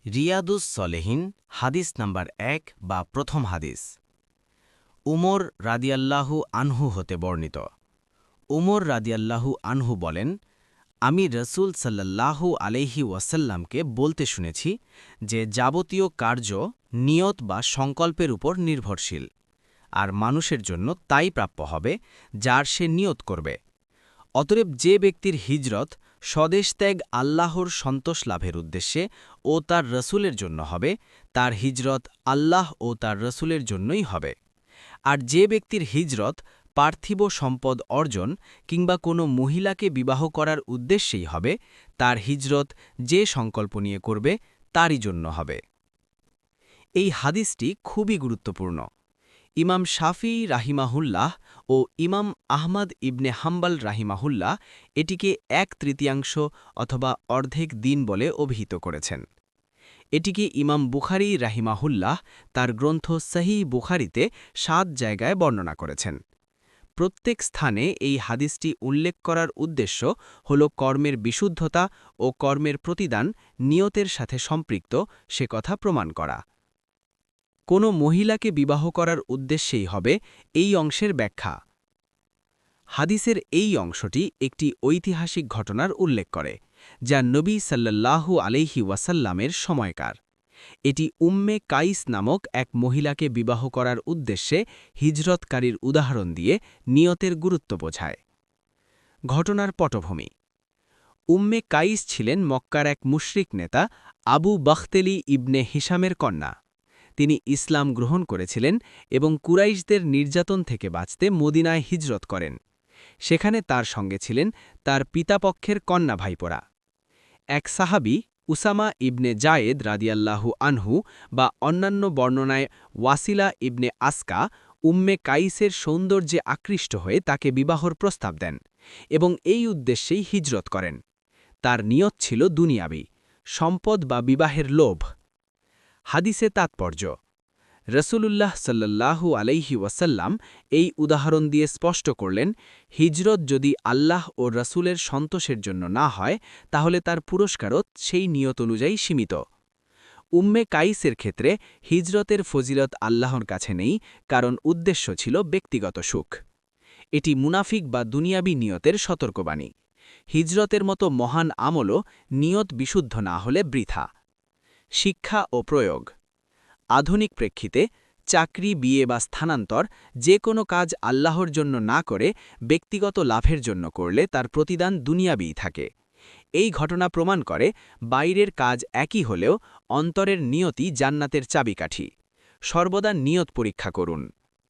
রিয়াদুস সলেহিন হাদিস নাম্বার ১ বা প্রথম হাদিস। উমর রাদিয়াল্লাহু আনহু হতে বর্ণিত। উমর রাদিয়াল্লাহু আনহু বলেন, আমি রসুল সাল্লাল্লাহু আলাইহি ওয়াসাল্লামকে বলতে শুনেছি যে যাবতীয় কার্য নিয়ত বা সংকল্পের উপর নির্ভরশীল, আর মানুষের জন্য তাই প্রাপ্য হবে যার সে নিয়ত করবে। অতএব যে ব্যক্তির হিজরত স্বদেশ ত্যাগ আল্লাহর সন্তোষ লাভের উদ্দেশ্যে ও তার রসুলের জন্য হবে, তার হিজরত আল্লাহ ও তার রসুলের জন্যই হবে। আর যে ব্যক্তির হিজরত পার্থিব সম্পদ অর্জন কিংবা কোনো মহিলাকে বিবাহ করার উদ্দেশ্যেই হবে, তার হিজরত যে সংকল্প নিয়ে করবে তারই জন্য হবে। এই হাদিসটি খুবই গুরুত্বপূর্ণ। ইমাম শাফি রাহিমাহুল্লাহ ও ইমাম আহমদ ইবনে হাম্বল রাহিমাহুল্লাহ এটিকে 1/3 অথবা অর্ধেক দিন বলে অভিহিত করেছেন। এটিকে ইমাম বুখারী রাহিমাহুল্লাহ তার গ্রন্থ সহিহ বুখারীতে 7 জায়গায় বর্ণনা করেছেন। প্রত্যেক স্থানে এই হাদিসটি উল্লেখ করার উদ্দেশ্য হল কর্মের বিশুদ্ধতা ও কর্মের প্রতিদান নিয়তের সাথে সম্পৃক্ত সে কথা প্রমাণ করা। কোনো মহিলাকে বিবাহ করার উদ্দেশ্যেই হবে এই অংশের ব্যাখ্যা। হাদিসের এই অংশটি একটি ঐতিহাসিক ঘটনার উল্লেখ করে, যা নবী সাল্লাল্লাহু আলাইহি ওয়াসাল্লামের সময়কার। এটি উম্মে কাইস নামক এক মহিলাকে বিবাহ করার উদ্দেশ্যে হিজরতকারীর উদাহরণ দিয়ে নিয়তের গুরুত্ব বোঝায়। ঘটনার পটভূমি: উম্মে কাইস ছিলেন মক্কার এক মুশরিক নেতা আবু বখতেলি ইবনে হিশামের কন্যা। তিনি ইসলাম গ্রহণ করেছিলেন এবং কুরাইশদের নির্যাতন থেকে বাঁচতে মদিনায় হিজরত করেন। সেখানে তার সঙ্গে ছিলেন তার পিতাপক্ষের কন্যা ভাইপোরা। এক সাহাবী উসামা ইবনে জায়েদ রাদিয়াল্লাহু আনহু বা অন্যান্য বর্ণনায় ওয়াসিলা ইবনে আসকা উম্মে কাইসের সৌন্দর্যে আকৃষ্ট হয়ে তাকে বিবাহর প্রস্তাব দেন এবং এই উদ্দেশ্যেই হিজরত করেন। তার নিয়ত ছিল দুনিয়াবি, সম্পদ বা বিবাহের লোভ। হাদিসে তাৎপর্য: রসুলুল্লাহ সাল্লাল্লাহু আলাইহি ওয়াসাল্লাম এই উদাহরণ দিয়ে স্পষ্ট করলেন, হিজরত যদি আল্লাহ ও রসুলের সন্তোষের জন্য না হয়, তাহলে তার পুরস্কারও সেই নিয়ত অনুযায়ী সীমিত। উম্মে কাইসের ক্ষেত্রে হিজরতের ফজিলত আল্লাহর কাছে নেই, কারণ উদ্দেশ্য ছিল ব্যক্তিগত সুখ। এটি মুনাফিক বা দুনিয়াবি নিয়তের সতর্কবাণী। হিজরতের মতো মহান আমলও নিয়ত বিশুদ্ধ না হলে বৃথা। শিক্ষা ও প্রয়োগ: আধুনিক প্রেক্ষিতে চাকরি, বিয়ে বা স্থানান্তর যে কোনো কাজ আল্লাহর জন্য না করে ব্যক্তিগত লাভের জন্য করলে তার প্রতিদান দুনিয়াবিই থাকে। এই ঘটনা প্রমাণ করে বাইরের কাজ একই হলেও অন্তরের নিয়তি জান্নাতের চাবিকাঠি। সর্বদা নিয়ত পরীক্ষা করুন।